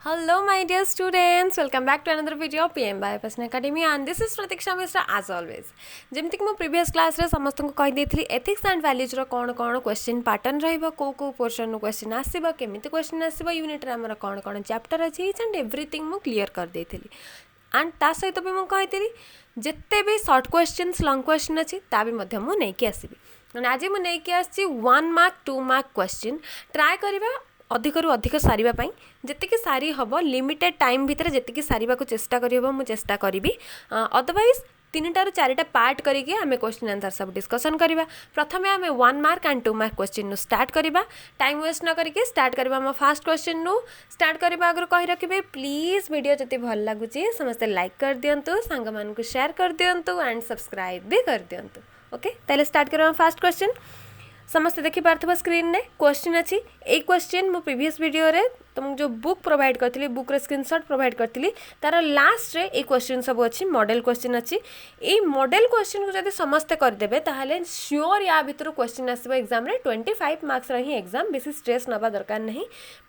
Hello, my dear students. Welcome back to another video of PM by Passion Academy, and this is Pratiksha Mishra as always. जमती कि मो previous class रे समस्त को कहि देथली एथिक्स एंड वैल्यूज रो कोन कोन क्वेश्चन पैटर्न रहइबो को पोर्शन रो क्वेश्चन आसीबो केमिति क्वेश्चन आसीबो यूनिट रे हमर कोन कोन चैप्टर अछि एंड एवरीथिंग मो क्लियर कर देथली एंड ता सहित भी मो कहितली जत्ते भी शॉर्ट क्वेश्चंस लॉन्ग क्वेश्चन अछि ता भी मध्य मो नै के आसीबी आज मु नै के आछि 1 मार्क 2 मार्क क्वेश्चन ट्राई करबा अधिकरू अधिक सारिबा जी सारी हम लिमिटेड टाइम भितर जी सारिबा को चेष्टा करिबो मु चेष्टा करी अदरवाइज 3 ରୁ 4 पार्ट करके आम क्वेश्चन आंसर सब डिस्कसन करवा। प्रथम आम 1 mark and 2 mark question start करवा। टाइम वेस्ट न करके स्टार्ट करवा आम फास्ट क्वेश्चन नु स्टार्ट करवा आगर कहि रखिबे प्लीज वीडियो जति भल लागुची समस्त लाइक कर दियंतु सांग मान को शेयर कर दियंतु एंड सब्सक्राइब भी कर दियंतु। ओके ताले स्टार्ट करवा फास्ट क्वेश्चन समस्त देखि पार्थबो स्क्रीन ने क्वेश्चन अछि ए क्वेश्चन मो प्रीवियस वीडियो रे तुम जो बुक प्रोवाइड करथिली बुक रे स्क्रीनशॉट प्रोवाइड करथिली तार लास्ट रे ए क्वेश्चन सब अछि मॉडल क्वेश्चन अछि ए मॉडल क्वेश्चन को जदि समस्त कर देबे ताहाले श्योर या भितर क्वेश्चन आसीबो एग्जाम रे 25 मार्क्स रही एग्जाम बेसी स्ट्रेस नबा दरकार नहीं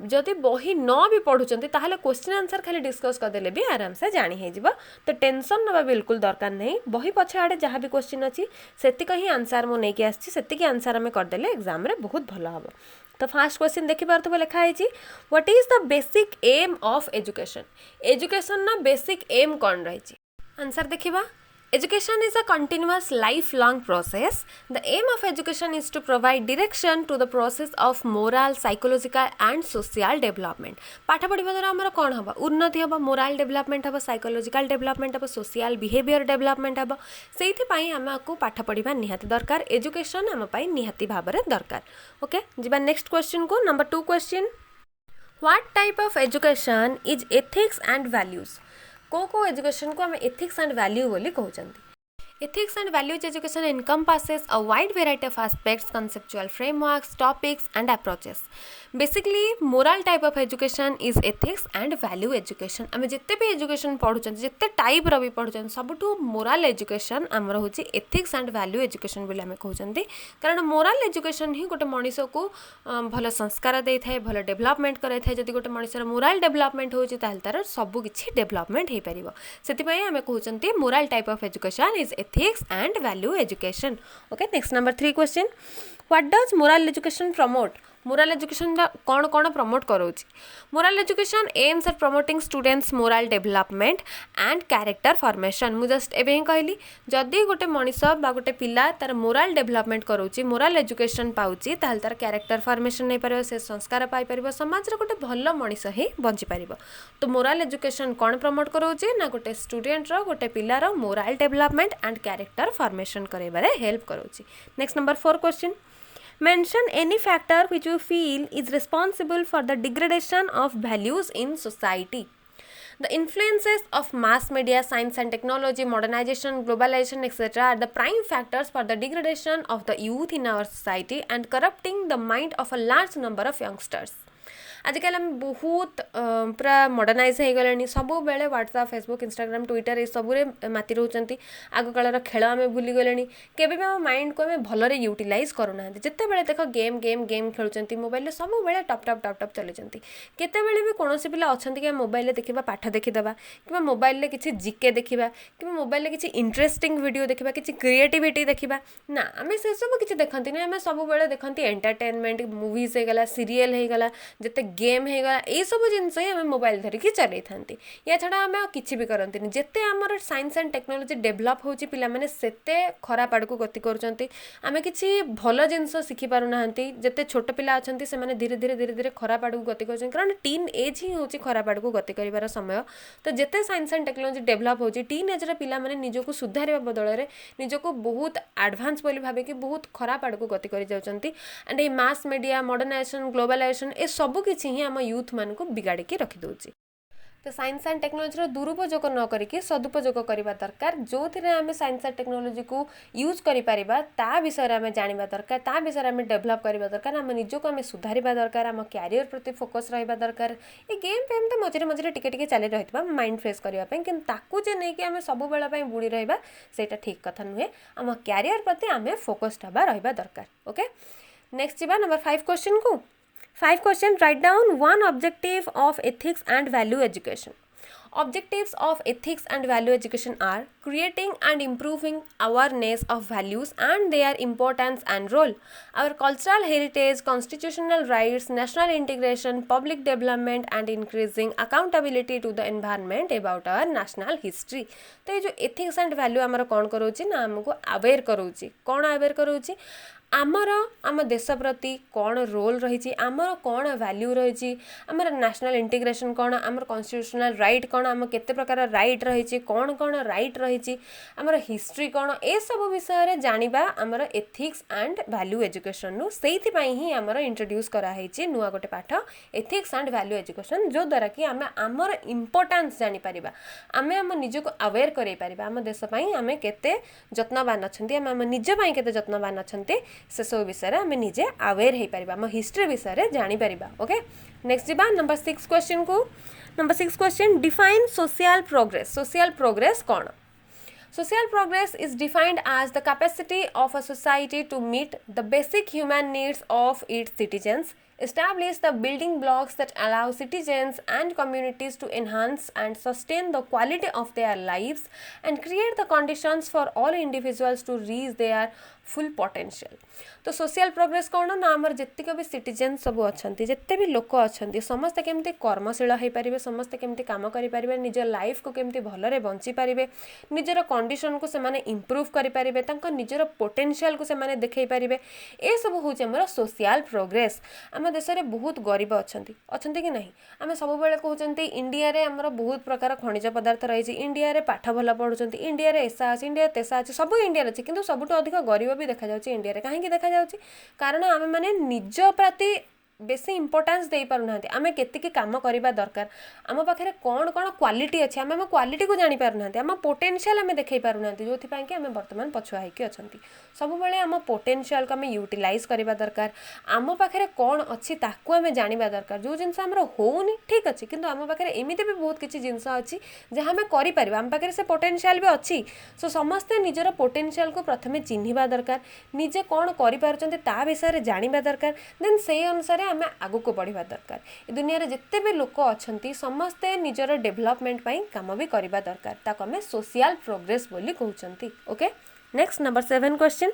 जदि बही न भी पढुचंती ताहाले क्वेश्चन आंसर खाली डिस्कस कर देले भी आराम से जानी हे जिवो तो टेंशन नबा बिल्कुल दरकार नहीं बही पछे आडे जहां भी क्वेश्चन अछि सेति कही आंसर मो नै के आछि सेति के आंसर हमें कर देले एग्जाम रे बहुत भलो हबो। तो फर्स्ट क्वेश्चन देखि पारथबो लिखा है जी what is the basic aim of education education ना बेसिक एम कौन रही आंसर देखिबा Education is a continuous lifelong process. The aim of education is to provide direction to the process of moral, psychological and social development. पाठ पढ़िबा द्वारा हमर कोन हबा उन्नति हबा मोरल डेवलपमेंट हबा साइकोलॉजिकल डेवलपमेंट हबा सोशल बिहेवियर डेवलपमेंट हबा सेइथि पई हमको पाठ पढ़िबा निहाती दरकार एजुकेशन हम पई निहाती भाबरे दरकार। ओके जिबा नेक्स्ट क्वेश्चन को number 2 question what type of education is ethics and values को एजुकेशन को हम एथिक्स एंड वैल्यू बोली कहउचंती। Ethics and values education encompasses a wide variety of aspects, conceptual frameworks, topics and approaches. Basically, moral type of education is ethics and value education. आम जिते भी education पढ़ुचन जिते type रो भी पढ़ुचन सबुठु moral education आमर होची ethics and value education बोली आम कहउचंती कारण मोरल एजुकेशन ही गोटे मनीष को भल संस्कार दे थाए भल डेवलपमेंट करे थाए जदि गोटे मनीषर मोरल डेवलपमेंट होची ताल तार सब किछि डेवलपमेंट हे परिबो सेति पई आम कहउचंती moral type of education is ethics and value education. Okay, next number 3 question. What does moral education promote? Moral education कौन कौन प्रमोट करोची moral education aims at promoting students moral development and character formation मु just एबे ही कहली जदि गोटे मनीष बा गोटे पिला तार मोरल डेवलपमेंट करोची मोरल एजुकेशन पाउची ताहल तार कैरेक्टर फॉर्मेशन नहीं पारिबो से संस्कार पाई पारिबो समाज रे गोटे भलो मनीष ही बंची पारिबो। तो मोरल एजुकेशन कौन प्रमोट करोची ना गोटे स्टूडेंट रो गोटे पिला रो moral development and character formation करेबारे हेल्प करोची। Next number 4 question mention any factor which you feel is responsible for the degradation of values in society. The influences of mass media, science and technology, modernization, globalization, etc. are the prime factors for the degradation of the youth in our society and corrupting the mind of a large number of youngsters. आजकल आम बहुत पूरा modernise हो गले सब बेले WhatsApp Facebook Instagram Twitter ये सबुरे माति रोचंती आग कालर खेल आम भूली गले केबे भी आम माइंड को आम भलरे यूटिलाइज करूना जिते बेले देख गेम गेम गेम खेलुचंती मोबाइल सब बेले टप टप टप टप चलुचंती केते बेले भी कोनोसी पिला अछंती कि मोबाइल देखिबा पाठ देखिदेबा कि मोबाइल किछि जीके देखिबा कि मोबाइल किछि इंटरेस्टिंग वीडियो देखिबा किछि क्रिएटिविटी देखिबा ना आम से सब किछि देखंती ना आम सब बेले देखंती एंटरटेनमेंट मूवीज हे गला सीरियल हे गला जते गेम हो गला ये सब जिनस ही आम मोबाइल धरिकी चलई था या छड़ा आम कि भी करती जिते आमर साइंस एंड टेक्नोलोजी डेभलप होती पे सेते खराब आड़ को गति करें कि भल जिनस शिखिपारूना जिते छोट पिला अच्छा से धीरे धीरे धीरे धीरे खराब आड़ को गति कर कारण टीन एज ही हूँ खराब आड़ को गति कर समय तो जिते साइंस एंड टेक्नोलोजी डेभलप होती टीन एज्रे पे निजक सुधार बदल में निजक बहुत आडभांस बोली भावे कि बहुत खराब आड़ को गति कर एंड ये मास मीडिया मॉडर्नाइजेशन ग्लोबलाइजेशन ए सब किछि ही आम यूथ मान को बिगाड़ी के रखी दउची। तो साइंस एंड टेक्नोलोजी दुरुपयोग न करके सदुपयोग करबा दरकार जो थे आम साइंस एंड टेक्नोलोजी को यूज करि परिबा ता विषय में जानिबा दरकार ता विषय में डेवलप करबा दरकार आम निजको आम सुधारिबा दरकार आम कैरियर प्रति फोकस रहिबा दरकार ए गेम फेम तो मझे मझे टिके टिके चली रहितबा माइंड फ्रेश करबा पय किंतु ताकू जे नै कि आम सब बेला पय बुडी रहिबा सेटा ठीक कथा नुहे आम कैरियर प्रति आम फोकस्ड हबा रहिबा दरकार। ओके नेक्स्ट जिबा नंबर 5 क्वेश्चन को 5 question, write down one objective of ethics and value education. Objectives of ethics and value education are creating and improving awareness of values and their importance and role, our cultural heritage, constitutional rights, national integration, public development, and increasing accountability to the environment about our national history. तो ये जो ethics and value आमर कौन करोची ना हमको aware करोची, कौन aware करोची आमर आम देश प्रति कौन रोल रही, आमर कौन वैल्यू रही, आमर नेशनल इंटीग्रेशन कौन, आमर कॉन्स्टिट्यूशनल राइट कौन, आम केते प्रकार राइट रही, कौन कौन राइट रही, आमर हिस्ट्री कौन, ए सब विषय जानिबा आमर एथिक्स एंड वैल्यू एजुकेशन नु सेइथिपाई ही आमर इंट्रोड्यूस कराई नुआ गोटे पाठ एथिक्स एंड वैल्यू एजुकेशन, जो द्वारा कि आम आमर इंपोर्टेंस जानी परिबा, आमे आम निजको अवेयर करै परिबा, आम देश पई आमे केते जत्नवान अछंती, आम निज पई केते जत्नवान अछंती से सब विषय आम निजे अवेयर हो पार, आम हिस्ट्री विषय जापर। ओके, नेक्स्ट जीवा नंबर 6 क्वेश्चन को। Number 6 question, define social progress. Social progress कौन? Social progress is defined as the capacity of a society to meet the basic human needs of its citizens, establish the building blocks that allow citizens and communities to enhance and sustain the quality of their lives, and create the conditions for all individuals to reach their full potential. तो social progress कौन ना आमर जितक भी citizen सब अच्छा, जिते भी लोक अच्छा, समस्ते केमती कर्मशील हो पारे, समस्ते केमती काम करें, निज लाइफ को केमती भलरे बंची पारे, निजर कंडीशन को सेमाने इम्प्रूव करें, निजर पोटेंशियल को सेमाने देखई पारे, ए सब हूँ आमर सोशल प्रोग्रेस। आम देश में बहुत गरीब अच्छा कि नहीं, आम सब कहते इंडिया रे आमर बहुत प्रकार खनिज पदार्थ रही, इंडिया रे पाठ भल पढ़ुंट, इंडिया रे ऐसा अच्छी, इंडिया तेसा अच्छी, सब इंडिया अच्छी, किंतु सबुठ अधिक गरीब भी देखा जाउछि इंडिया रे। कहीं देखा जाउछि कारण आमे माने निज प्रति बेसी इंपोर्टेंस दे पारु नांती, आमे केतिकी काम करिबा दरकार, आम पाखे कौन कौन क्वालिटी अच्छी, आम आम क्वालिटी को जानी पारु नांती, आम पोटेंशियल आमे देखै पारु नांती, जोथि पई कि आमे वर्तमान पछुआ होइकी अछंती। सब बेले आम पोटेंशियल को आमे यूटिलाइज करिबा दरकार, आम पाखे कौन अच्छी ताकू आमे जानिबा दरकार। जो जिनस हमर होउनी ठीक अछि, किंतु आम पाखे एमिति भी बहुत किछि जिनस अछि जे हमें करि परिबा, आम पाखे से पोटेंशियल भी अछि। सो समस्ते निजर पोटेंशियल को प्रथमे चिन्हिबा दरकार, निजे कौन करि पारुचंती ता विषय रे जानिबा दरकार, देन सेही अनुसार आमे आगु को बढ़िबा दरकार। ए दुनिया रे जत्ते भी लोक अछंती समस्ते निजर डेवलपमेंट पई काम भी करिबा दरकार, ताको हमें सोशल प्रोग्रेस बोली कहउचंती। Okay, next number 7 question,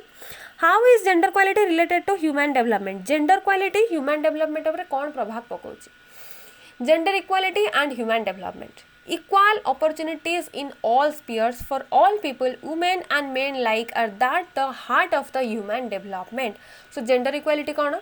how is gender equality related to human development. Gender equality human development ऊपर कौन प्रभाव पकाउची? Gender equality and human development, equal opportunities in all spheres for all people, women and men alike, are that the heart of the human development. So gender equality कौन?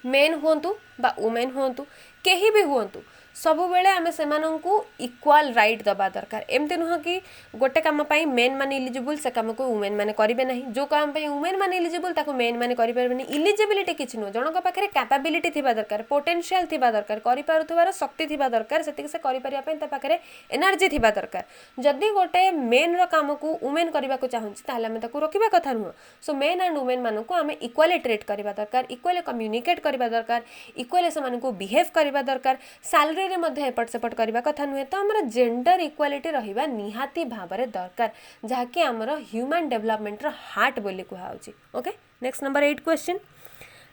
Main हुंतु बा women हुंतु, केही भी हुंतु, सबु बेले आमे सेमानंकु इक्वाल राइट दबा दरकार। एमती नुह कि गोटे काम पाई मेन माने इलिजिबल, से काम को वुमेन माने करिवे नाही, जो काम पाई वुमेन माने इलिजिबल ताको मेन माने करि परबेनी। इलिजिबिलिटी किछि नु, जनक पाखरे कैपेबिलिटी थिबा दरकार, पोटेंशियल थिबा दरकार, करि पारुथबार शक्ति थिबा दरकार, सेतिक से करि परिया पई ता पाखरे एनर्जी थिबा दरकार। जदि गोटे मेन रो काम को वुमेन करिबा को चाहुछि ताले आमे ताको रोकिबा कथा नुह। सो मेन एंड वुमेन मानको आमे इक्वाली ट्रीट करिबा दरकार, इक्वाली कम्युनिकेट करिबा दरकार, इक्वाली से मानको बिहेव करिबा दरकार, सैलरी रे मध्ये एपट सेपट करिबा कथा नुहे। तो हमर जेंडर इक्वालिटी रहिबा निहाती भाबरे दरकार, जहाँकि हमर ह्यूमन डेवलपमेंट रो हार्ट बोली कुहाउची। Okay, next number 8 question,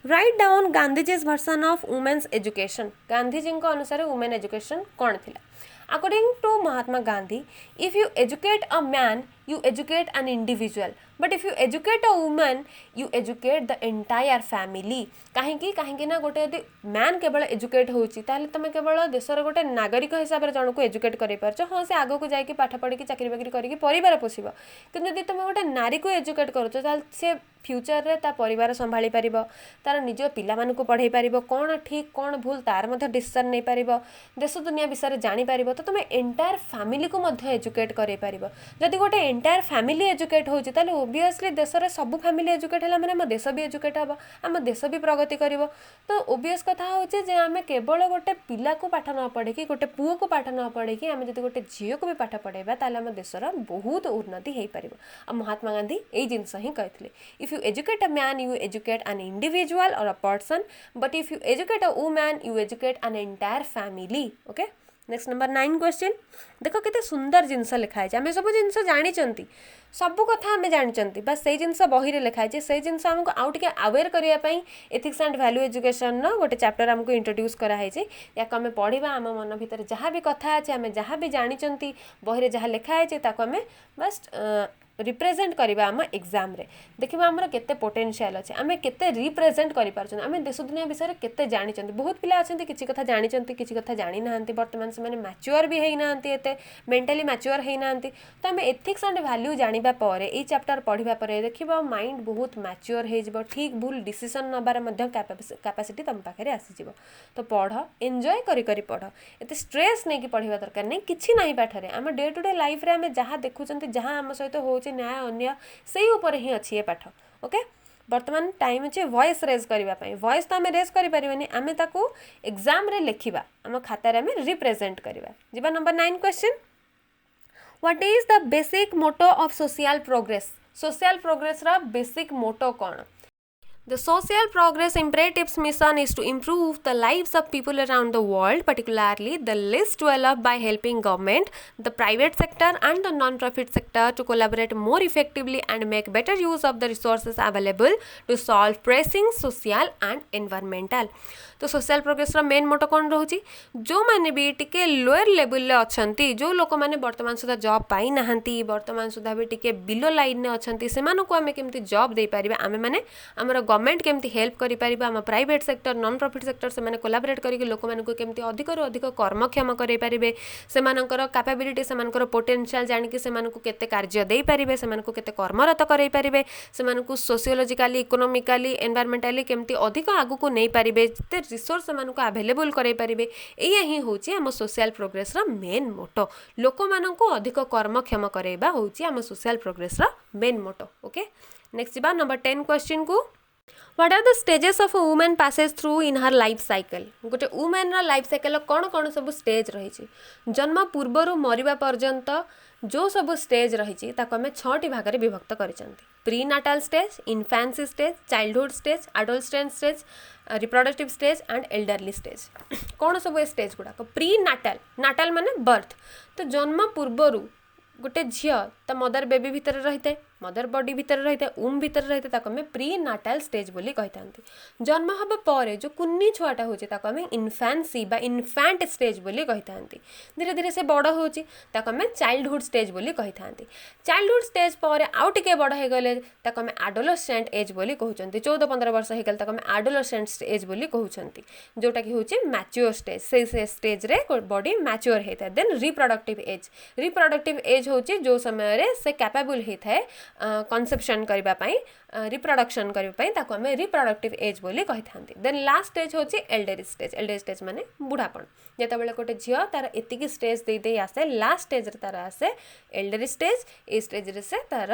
write down Gandhiji's version of women's education. Gandhiji अनुसार वुमेन एजुकेशन कौन थिला? According to Mahatma Gandhi, if you educate a man you educate an individual, but if you educate a woman you educate the entire family. कहीं ना गोटे यदि man केवल educate होची ताले तमे केवल देशर गोटे नागरिक हिसाब रे जणको एजुकेट करि परछ, हां से आगो को जाई कि पाठ पढ़ी कि चाकरी बाकरी करी कि परिवार पोषिबो। किंतु यदि तमे गोटे नारी को एजुकेट करछ ताले से फ्यूचर रे ता परिवार संभाली परिबो, तार निज पिला मानकु को पढ़ाई परिबो, कोन ठीक कोन भूल तार मध्ये डिसीजन नै परिबो, देश दुनिया विषय रे जानि परिबो। तो तमे एंटायर फैमिली को मध्ये एजुकेट करै परिबो। जदि गोटे एंटायर फैमिली एजुकेट होची ताले ओबियसली देश रे सब फैमिली एजुकेट हला माने हम देश भी एजुकेट हबो, हम देश भी प्रगति करिवो। तो ओबियस कथा होची जे आमे केवल गोटे पिला को पाठ न पढ़े कि गोटे पुओ को पाठ न पढ़े कि आमे जदि गोटे झियो को भी पाठ पढ़ेबा ताले हम देश रा बहुत उन्नति हेई परिबो। आ महात्मा गांधी एई जिंस ही कहथिले, if you educate a man you educate an individual or a person, but if you educate a woman you educate an entire family. Okay, next number 9 question देख केते सुंदर जिनस लिखाई आम सब जिनस जानी सबू कथा आम जानी बस से जिनस बही रे लिखाई से जिनस आमको आउ टिके अवेयर करने एथिक्स एंड वैल्यू एजुकेशन गोटे चैप्टर आमको इंट्रोड्यूस कराई या आम पढ़ा आम मन भीतर जहाँ भी कथा अच्छे आम जहाँ भी जानी बही रे जहाँ लिखाई आम बस रिप्रेजेंट करवा आम एग्जाम रे देखा आमर केते पोटेंशियल अच्छे आम केते रिप्रेजेंट कर आम देश दुनिया विषय केते जानी बहुत पिला अच्छा किसी कथा जानी किसी कथा जानी ना बर्तमान से मैच्योर भी होना एते मेंटली मैच्योर होना तो आम एथिक्स एंड वैल्यू जानिबा परे ए चैप्टर पढ़िबा परे देखिबा माइंड बहुत मैच्योर हो ठीक भूल डिसीजन नबार कैपेसिटी तुम पाखे आसीजिवो तो पढ़ एंजॉय करी पढ़ एते स्ट्रेस नहीं कि पढ़िबा दरकार नहीं किछि नहीं पाठरे आम डे टू डे लाइफ रे आम जहाँ देखुचंती जहाँ आम सहित हो न्याय अन्य से ऊपर ही अच्छी ये पाठ ओके बर्तमान टाइम अच्छे वॉइस रेज करने वॉइस तो आम रेज करें आम ताकू एग्जाम रे लिखा आम खातार आम रिप्रेजेंट करवा जी number 9 question what is the basic motto of social progress रा बेसिक मोटो कौन The Social Progress Imperatives mission is to improve the lives of people around the world, particularly the least developed, by helping government, the private sector and the non-profit sector to collaborate more effectively and make better use of the resources available to solve pressing social and environmental. तो social progress main मोटो कौन रोचे जो मैंने भी टिके lower level अच्छा जो लोक मैंने बर्तमान सुधा जॉब पाई ना बर्तमान सुधा भी टिके बिलो लाइन में अच्छा से आम केमती जॉब दे पारे आम मैंने आमर गवर्नमेंट केमती हेल्प करें आम private sector non profit sector से कोलाबोरेट करके लोक मानक केमती अधिक रु अधिक कर्मक्षम करें से कैपेबिलिटी से पोटेंशियल जानिक से केते कार्य दे पारे से केते कर्मरत करें पारे से सोशियोलॉजिकली इकोनॉमिकली एनवायरमेंटली केमती अधिक आगू नहीं पारे रिसोर्स से अवेलेबल कराई पारे या ही हूँ आम सोशल प्रोग्रेस मेन मोटो लोक मानक अधिक कर्मक्षम करवा हूँ आम social progress main motto okay next जा नंबर 10 क्वेश्चन को What are the stages of a woman passes through in her life cycle? गोटे वुमेन लाइफ साइकिल कौन कौन सब स्टेज रही जन्म पूर्वर मरिबा पर्यंत जो सब स्टेज रही आम 6टी भाग में विभक्त कर pre natal stage infancy stage childhood stage adolescent stage reproductive stage and elderly stage कौन सब स्टेज गुड़ाक प्री नाटाल माने बर्थ तो जन्म पूर्वर गोटे झील ता मदर बेबी भितर रही है मदर बॉडी भितर रही है ऊम भितर रही है आम प्री नाटाल स्टेज बोली कही जन्म हवा पर जो कुन्नी छुआटा होचे आम इन्फेंसी बा इन्फेंट स्टेज बोली कही धीरे धीरे से बड़ होची आम चाइल्डहुड स्टेज बोली कही चाइल्डहुड स्टेज पर आउ टिके बड़ हो गले आम एडोलसेंट एज बोली कहते 14-15 वर्ष हो गले आम एडोलसेंट एज बोली कहते जोटा कि हूँ मैच्योर स्टेज से स्टेज रे बॉडी मैच्योर होता है देन रिप्रोडक्टिव एज हूँ जो समय से कैपेबल होता है कनसेप्शन करने रिप्रोडक्शन करने आम रिप्रोडक्टिव एज बोली कही देन लास्ट स्टेज हूँ एल्डरी स्टेज माने बुढ़ापण जिते गोटे झील तार एतिकी स्टेज दे आसे लास्ट स्टेज तार आसे एल्डरी स्टेज ए स्टेज रे से तार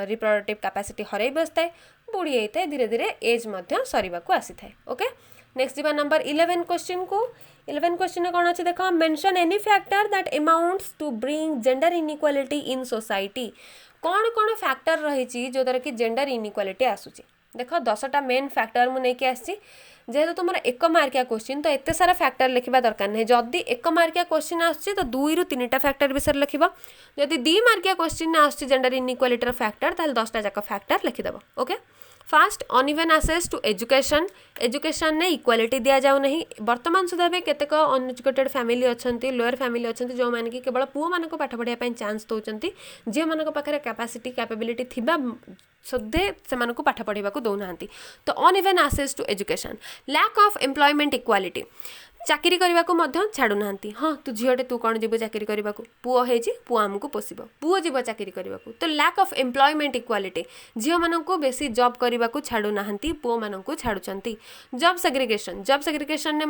रिप्रोडक्टिव कैपेसिटी हरई बसता है बुढ़ी होता है धीरे धीरे एज सरीबा को आसी थाए ओके नेक्स्ट जी नंबर 11 क्वेश्चन को 11 क्वेश्चन कौन अच्छे देख mention any factor that amounts to bring gender inequality in society कौन कौन फैक्टर रही जो द्वारा कि जेंडर इनइक्वालिटी आसूची देख 10टा मेन फैक्टर मुझे नहीं आसी जेहेतु तुम 1 मार्किया क्वेश्चन तो एत सारा फैक्टर लिखा दरकार नहीं जदि 1 मार्किया क्वेश्चन आसुची तो 2 ରୁ 3टा फैक्टर विषय लिख जदि 2 मार्किया क्वेश्चन आसुची जेंडर इनइक्वालिटी फैक्टर ताल 10टा जाक फैक्टर लिखिदेव okay first uneven access to education ने इक्वालिटी दि जाऊ नहीं बर्तमान सुधा भी केतेक अनएजुकेटेड फैमिली अच्छा लोअर फैमिली अच्छा जो मैंने कि केवल पुओ मान पाठ पढ़ाई चांस दौरान झील मान पाखे कैपेसिटी कैपेबिलिटी थिबा सदे से पाठ पढ़ा दौना तो uneven access to education lack of employment equality चाकरी करने को छाड़ूना हाँ तू झीटे तू कौन जीव चाकरी करने को पुओ होती पुओ आमको पोषिब पुओ जीव चाकरी करने को तो लैक ऑफ एम्प्लॉयमेंट इक्वालिटी झील मानक बेसी जॉब करने को छाड़ूना पुओ मान छाड़ुंट जॉब सेग्रीगेशन ने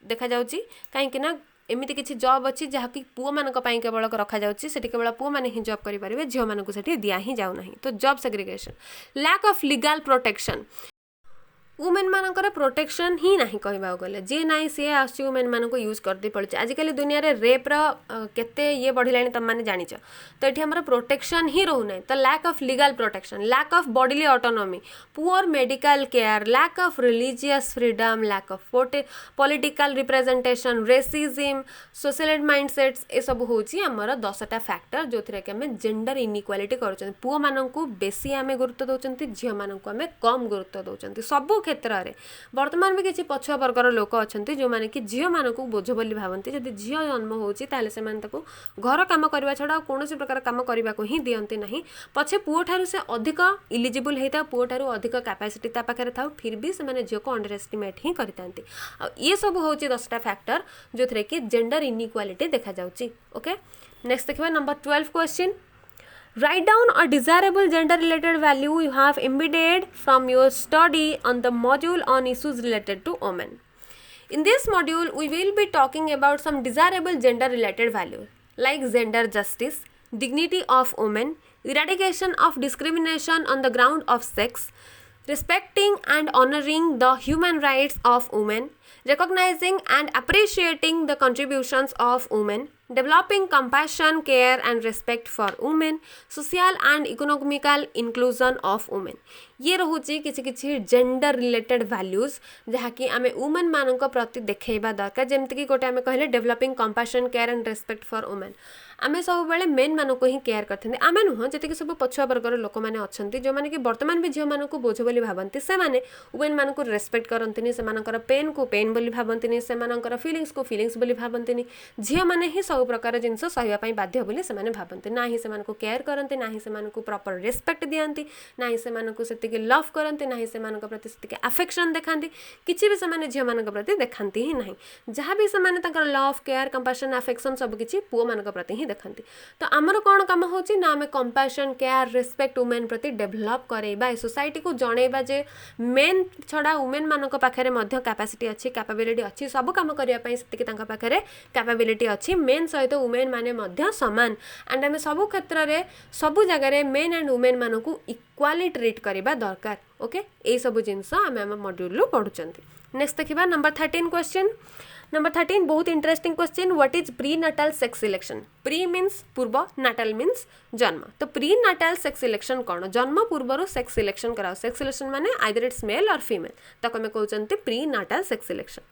देखा जाउची कहीं एमती किसी जॉब अच्छी जहाँकि पुओ मान केवल रखा जाऊँगी केवल पुओ मैंने ही जॉब करेंगे झील मानक दि ही जाऊना तो job segregation lack of legal protection women मानकर प्रोटेक्शन ही नहीं कहवा गले जी ना सी आस वुमेन मान को यूज करते पड़े आजिकल दुनिया रे रेप्र केते ये बढ़ला तुम मैंने जाच तो ये आम प्रोटेक्शन ही रोना तो lack of legal protection lack of bodily autonomy poor medical care lack of religious freedom lack of political representation racism social mindsets ये सब हूँ आमर 10टा फैक्टर जो थी कि आम जेंडर इनइक्वालिटी कर पुओ मानक बेसी आम गुरुत्व दौरान झील मानक आम कम गुरुत्व दौरान सबू क्षेत्र में बर्तमान भी किसी पछुआ वर्गर लोक अच्छा जो मैंने कि झील मानक बोझ बोली भावती जब झील जन्म होती घर कम करने छड़ा कौन प्रकार कम करने को ही दिखती ना पछे पुओ ठारू से अधिक इलिजिबल होता पुओ ठारू अधिक कैपेसिटी पाखे था फिर भी से झील को अंडर एस्टिमेट ही करते ये सब हूँ 10टा फैक्टर जो थे कि जेंडर इनइक्वालिटी देखा जाउची ओके नेक्स्ट देखिए number 12 question Write down a desirable gender related value you have embedded from your study on the module on issues related to women. In this module, we will be talking about some desirable gender related values like gender justice, dignity of women, eradication of discrimination on the ground of sex, respecting and honoring the human rights of women, recognizing and appreciating the contributions of women, developing compassion, care and respect for women, social and economical inclusion of women. ये रोचे किसी gender related values जहाँकि आम women मान प्रति देखा दरकार जमती कि गोटे आम कहले developing compassion care and respect for women आम सब बेले मेन मान को ही केयर करते आम नुह जी सब पछुआ वर्गर लोक मैंने अच्छा जो मैंने कि बर्तमान भी झील मान को बोझ बोली भावती से वुमेन मान को रेस्पेक्ट करती से पेन को पेन बोली भावती से फिलिंग्स को फिलिंग्स बोली भावती झील मैंने ही सब प्रकार जिनस सहायपाई बाध्य बोली से भावती ना ही से केयर करती ना ही से प्रॉपर रेस्पेक्ट दिखाती ना ही से लव करते ना से प्रति से अफेक्शन देखाती किसी भी से झील मान प्रति देखाती ही ना जहाँ भी से लव केयर कंपैशन अफेक्शन सबकि पुओ मान प्रति ही देखती तो आमर कौन कम होची ना आम कंपैशन केयर रेस्पेक्ट वुमेन प्रति डेभलप करवा सोसाइटी को जनइबा जे मेन छड़ा वुमेन मान पाखे कैपेसिटी अच्छी कैपेबिलिटी अच्छी सब कम करने से पाखे कैपेबिलिटी अच्छी मेन सहित वुमेन माने सामान एंड आम सब क्षेत्र में सब जगह मेन एंड वुमेन मान को इक्वाली ट्रीट करवा दरकार ओके यही सब जिनस आम मॉड्यूल पढ़ुं नेक्स्ट देखा नंबर 13 क्वेश्चन नंबर 13 बहुत interesting question what is pre natal sex selection pre means पूर्व नाटाल मीन्स जन्म तो प्री नाटाल सेक्स सिलेक्शन कौन जन्म पूर्वर सेक्स सिलेक्शन कराओ सेक्स सिलेक्शन माने आइदर इट्स मेल और फीमेल तक आम कहते pre natal sex selection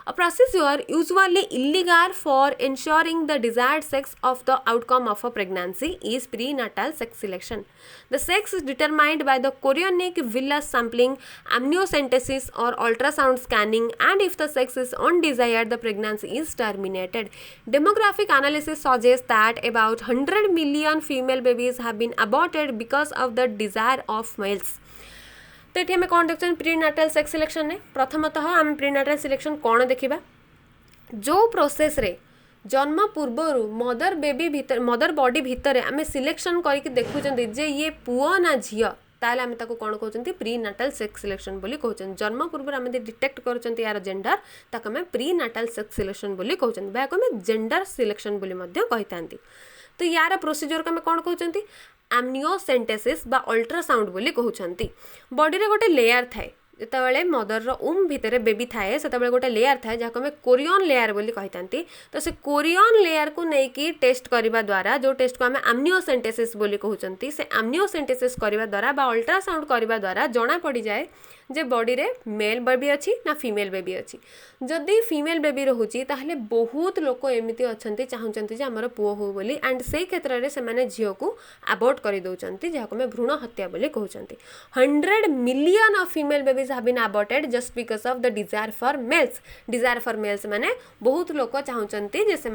A procedure usually illegal for ensuring the desired sex of the outcome of a pregnancy is prenatal sex selection. The sex is determined by the chorionic villus sampling, amniocentesis or ultrasound scanning, and if the sex is undesired, the pregnancy is terminated. Demographic analysis suggests that about 100 million female babies have been aborted because of the desire of males. तो ये आम कौन देखते pre natal sex selection ने प्रथमतः आम pre natal selection कौन देखा जो प्रोसेस रे जन्म पूर्वर मदर बेबी भीतर मदर बॉडी भितर आम सिलेक्शन करके देखुं जे ये पुओ ना झील ताल आम कौन कहते प्री नाटाल सेक्स सिलेक्शन बोली कहते जन्म पूर्व आम डिटेक्ट कर यार जेंडर ताक आम प्री नाटाल सेक्स सिलेक्शन बोली कहते बाको आम जेंडर सिलेक्शन बोली कही था तो यार प्रोसीजर को आम कौन कहते एमनियोसेंटेसिस बा अल्ट्रासाउंड बोली कहते बॉडी रे गोटे लेयर थाए जितेबाला मदर भितर बेबी थाए से गोटे लेयर थाए जहाँ आम कोरियन लेयर बोली कही था तो से कोरियन लेयर को लेकिन टेस्ट करने द्वारा जो टेस्ट को आम एमनियोसेंटेसिस बोली कहते से एमनियोसेंटेसिस करने द्वारा बा अल्ट्रासाउंड करने द्वारा जना पड़ जाए जे बॉडी रे मेल बेबी अच्छी ना फीमेल बेबी अच्छी जदि फीमेल बेबी रोचे ताहले बहुत लोक एमती अच्छा चाहते आमर पुओ हो बोली एंड से क्षेत्र में से झील को अबॉर्ट कर दौरान जहाँ को भ्रूण हत्या बोली कहते 100 million of female babies have been aborted just because of the desire for males माने बहुत लोक चाहते जे से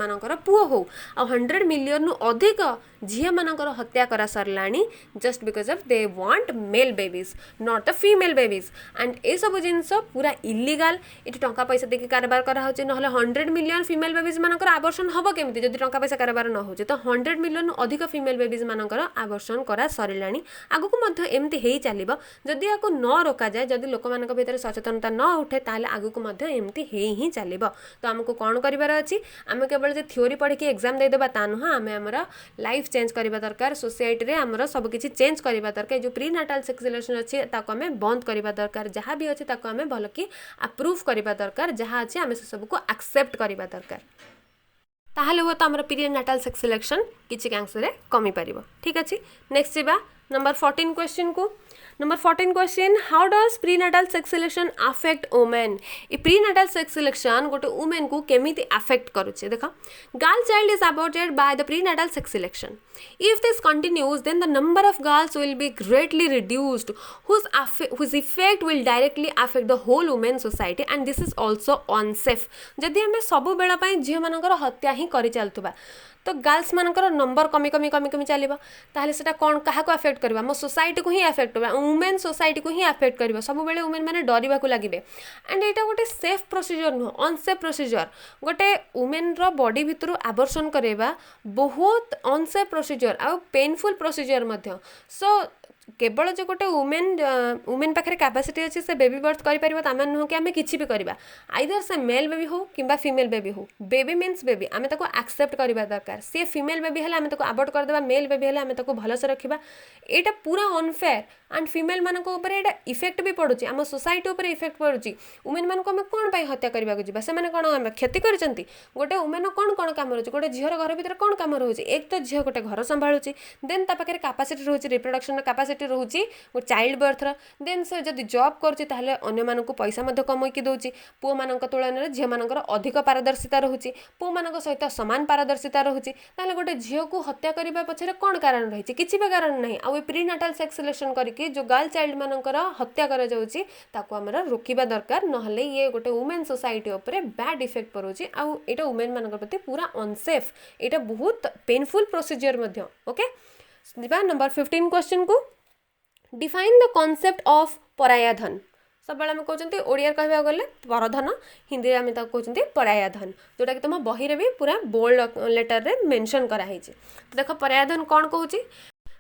पुओ हो आ 100 मिलियन अधिक झील मानकर हत्या करा सरलाणी just because of they want male babies not the female babies and ये सब जिनस पूरा इलीगल ये टंका पैसा देखिए कारबार कराऊँ ना 100 मिलियन फीमेल बेबीज मानकर आबर्षण हम केमी जब टंका पैसा कारबार न हो तो 100 मिलियन अधिक फीमेल बेबीज मानकर आबर्षण करा सरिलाणी आगक एमती हो चलो जदि या न रोक जाए जदि लोक मान भर सचेतनता न उठे ताल आगक एमती ही चलो तो आमको कौन करार अच्छी आम केवल जो थ्योरी पढ़ी एग्जाम देदेबा ता नुह आम आमर लाइफ चेंज करवा दरकार सोसाइटी रे आमर सब किछि चेंज करवा दरकार जो प्री नाटाल सेक्स सिलेक्शन अच्छी आम बंद करवा दरकार दरकार जहाँ भी अच्छे ताको आमे भल कि अप्रूव करबा दरकार जहाँ अच्छे आमे से सब को एक्सेप्ट करबा दरकार ताहले हुआ तो आमर प्रीनेटाल सेक्स सिलेक्शन किछि कांश रे कमी परिबो ठीक अछि नेक्स्ट जीवा नंबर 14 क्वेश्चन को number 14 question how does prenatal sex selection affect women ए प्रीनेटाल सेक्स सिलेक्शन गोटे वुमेन को केमिति अफेक्ट करूचे देखा girl child is aborted by the prenatal sex selection if this continues then the number of girls will be greatly reduced whose effect will directly affect the whole women society and this is also unsafe जदि हमें सबु बेला पई झियो मानकर हत्या ही करि चलतुबा तो girls मानकर number कमी कमी कमी कमी चलिबा ताहले सेटा कोन काहा को अफेक्ट करबा मो सोसाइटी को ही अफेक्ट करबा वुमेन सोसाइटी को ही अफेक्ट करबा सब बेले वुमेन माने डरिबा को लागिबे एंड एटा गोटे safe procedure no unsafe procedure गोटे वुमेन रो बॉडी भितरु आबर्षण करेबा बहुत अनसेफ प्रोसीजर आ पेनफुल प्रोसीजर मध्य सो केवल जो गोटे वुमेन पाखे कैपेसिटी अच्छी से बेबी बर्थ कर ताम नुह कि आम कि भी करवा आइदर से मेल बेबी हो कि फीमेल बेबी हो बेबी मीन्स बेबी आम ताको एक्सेप्ट करवा दरकार सी फीमेल बेबी है आम ताको अबॉर्ट करदेबा मेल बेबी है आम ताको भलसे रखा यहाँ पूरा अनफेयर एंड फीमेल मानक ऊपर एटा इफेक्ट भी पड़ुची आम सोसाइटी ऊपर इफेक्ट पड़ुची वुमेन मानक आम कौन पाई हत्या करबा को जिबा से माने कौन आम क्षति करचंती गोटे वुमेन कौन कौन काम रोचे गोटे झीर घर भितर कौन काम रोचे एक तो झील गोटे घर संभाळुची देन ता पाखे कैपेसिटी रोचे रिप्रोडक्शन कैपेसिटी रोचे चाइल्ड बर्थ देन से जब जॉब करुच्ची ताहले अन्य मानक पैसा मध्य कमैकी दउची पुओ मानक तुलन में झील मानकर अधिक पारदर्शिता रोचे पुओ मानक सहित समान पारदर्शिता रोचे ताहले गोटे झील को हत्या करबा पछरे कौन कारण रही किछि भी कारण नहीं आ प्रीनेटाल सेक्स सिलेक्शन करके जो गर्ल चाइल्ड मानकर हत्या करा जाउची ताको हमरा रोकिबा दरकार नहले ये गोटे वुमेन सोसाइटी ऊपर बैड इफेक्ट परोची आ एटा वुमेन मानकर प्रति पूरा अनसेफ एटा बहुत पेनफुल प्रोसीजर मध्य ओके दिबा नंबर 15 क्वेश्चन को डिफाइन द कॉन्सेप्ट ऑफ पराया धन सब आम कहते ओडिया कहवा गले परधन हिंदी आम कहते पराया धन जोटा कि तुम बही रे भी पूरा बोल्ड लेटर रे मेंशन कराई तो देख पराया धन कौन कहूँ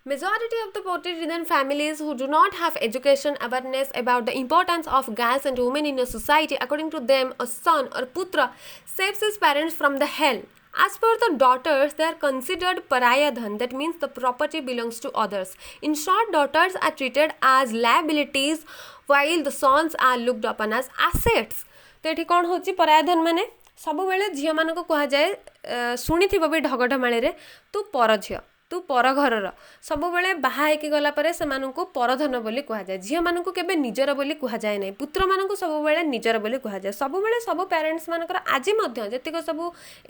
Majority of the poverty-ridden families who do not have education awareness about the importance of girls and women in a society, according to them, a son or putra saves his parents from the hell. As per the daughters, they are considered paraya dhan, that means the property belongs to others. In short, daughters are treated as liabilities while the sons are looked upon as assets. तो ये कौन होची पराया धन माने सब बेले झियो मानक कहा जाए शुणिथिबो भी ढगढमाळे रे तू पर झियो तू पर घरर सब बेले बाहा गला परे सेमानंकु परधन बोली कहा जाए झियो मानंकु केबे निजर बोली कहा जाए नै पुत्र मानंकु सब बेले निजर बोली कहा जाए सब बेले सब पेरेंट्स मानकर आज मध्य जतिक सब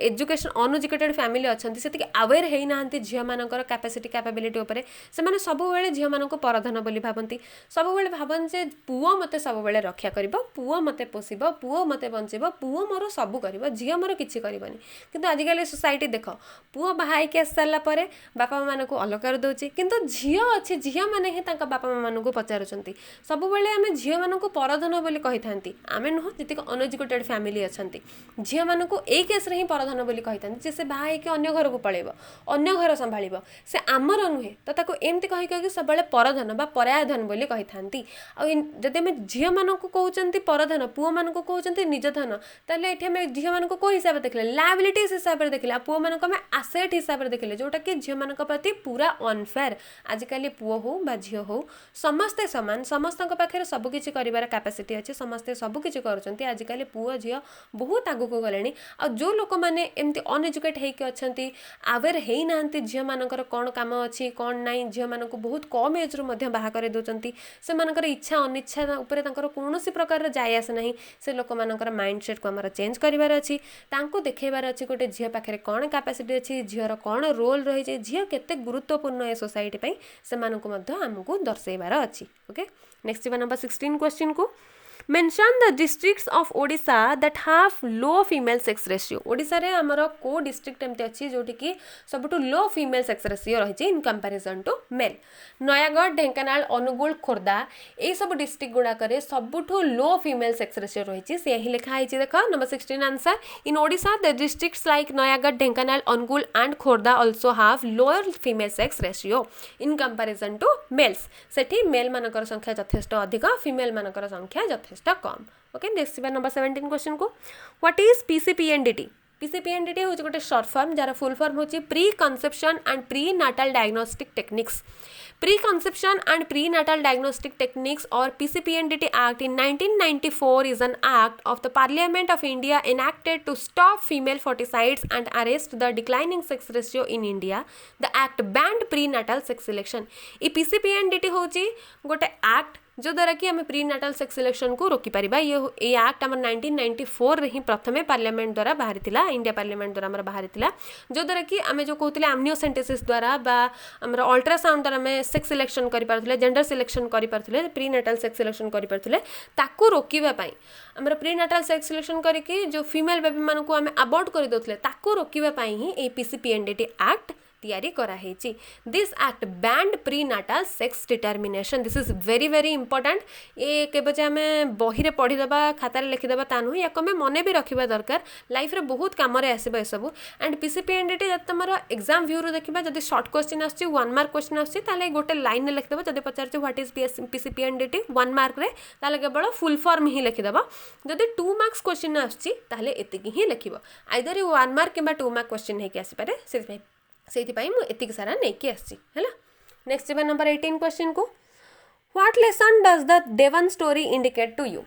एजुकेशन अनएजुकेटेड फैमिली अछंती सेतिक अवेयर हेई नाहंती झियो मानकर कैपेसिटी कैपेबिलिटी ऊपर से माने सब बेले झियो मानंकु परधन बोली भाबंती सब बेले भाबन जे पुओ मते सब बेले रक्षा करिवो पुओ मते पोसिबो पुओ मते बंचेबो पुओ मोर सब करिवो झियो मोर किछि करिवनी किंतु आज काली सोसाइटी देखो पुओ बाहा के आसला परे बापा मान को अलग कर दउची किंतु झियो अछि झियो माने ही तांका बापा मान को पचारुचंती सब बेले आमे झियो मान को परधन बोली कहि थांती आमे नुह जतिक अनएजुकेटेड फैमिली अछंती झियो मान को ए केस रे ही परधन बोली कहि थांती जे से बाहा के अन्य घर को पळेबो अन्य घर संभाळिबो से आमर नुहे तो ताको एमती कहि कि सब बेले परधन बा पराया धन बोली कहि थांती आ जदि आमे झियो मान को कहउचंती परधन पुओ मान को कहउचंती निज धन ताले एठी आमे झियो मान को को हिसाब देखले लायबिलिटीज हिसाब रे देखले पुओ मान को आमे एसेट हिसाब रे देखले जोटा कि झियो मान को प्रति पूरा अनफेयर आजिकल पुओ हो बा झियो हो समस्ते समान समस्त पाखे सबकि कर कैपेसिटी अच्छे समस्ते सबकि कर आजिकल पुओ झियो बहुत आगु को गले आ जो लोक मैंने एमती अनएजुकेट होकर अच्छा अवेयर है ना झील मानकर कौन कम अच्छी कौन ना झील मान बहुत कम एज रू बाहा कर दौरान से इच्छा अनिच्छा उपर कौन प्रकार जाए आसे ना से लोक मानकर माइंड सेट को आम चेंज करार अच्छी देखेबार अच्छी गोटे झील पाखे कौन कैपेसिटी अच्छी झीर कौन रोल रही झील केते गुरुत्वपूर्ण ए सोसाइटी पई से मानकु मध्य हमकु दर्शेबार अछि ओके नेक्स्ट नंबर 16 क्वेश्चन को mention the districts of Odisha that have low female sex ratio Odisha रे हमर को डिस्ट्रिक्ट एमते अछि जोटी कि सबटु लो फीमेल सेक्स रेशियो रही in comparison to male Nayagarh Dhenkanal Angul Khordha ए सब डिस्ट्रिक्ट गुडा करे सबटु लो फीमेल सेक्स रेशियो रही से यही लिखा है देखो number 16 answer in Odisha the districts like Nayagarh Dhenkanal Angul and Khordha also have lower female sex ratio in comparison to males सेठी मेल मानकर संख्या यथेष्ट अधिक फीमेल मानकर संख्या यथेष्ट कम ओके नेक्स्ट नंबर 17 क्वेश्चन को व्हाट इज पीसीपीएनडीटी पीसीपीएनडीटी हूँ गोटे शॉर्ट फॉर्म जार फुल फॉर्म हूँ pre conception and pre natal diagnostic techniques pre conception and pre natal diagnostic techniques और PCPNDT Act in 1994 is an act of the Parliament of India enacted to stop female foticides and arrest the declining sex ratio in India. The act banned prenatal sex selection. ये PCPNDT होची गोटे act जो द्वारा कि आम pre natal sex selection को रोकीपर ये act आम 1994 ही प्रथम पार्लियामेंट द्वारा बाहरी इंडिया पार्लियामेंट द्वारा आम बाहरी जो द्वारा कि आम जो कहते आम्नियोसेंटेसिस द्वारा आम अल्ट्रासाउंड द्वारा आम सेक्स सिलेक्शन करें जेंडर सिलेक्शन करें प्री नाटाल सेक्स सिलेक्शन करें ताकू रोकवाई आम प्री नाटाल सेक्स सिलेक्शन करके जो फीमेल बेबी मान को आम अबॉर्ट कर दौले ताकू रोकवाई ही ये PCPNDT एक्ट तैयारी कराई. This act band pre natal sex determination. This is very very important. ये केवल आम बही पढ़ीदे खातार लिखिदे ता नुह या आम मन भी रखा दरकार. लाइफ रे बहुत कम आसब सब. एंड PCPNDT जब तुम एग्जाम व्यू देखा जब सर्ट क्वेश्चन आस 1 मार्क क्वेश्चन आसते गोटे लाइन लिखिदेव. जब पचार व्हाट इज PCPNDT 1 मार्क रे केवल फुल फॉर्म ही लिखिदेव. जब 2 मार्क्स क्वेश्चन आसती ही लिख आइदर 1 मार्क कि 2 मार्क क्वेश्चन होसीपे से मुझे सारा नहीं आसी. नेक्स्ट जी नंबर 18 क्वेश्चन को what lesson does the Devan story indicate to you.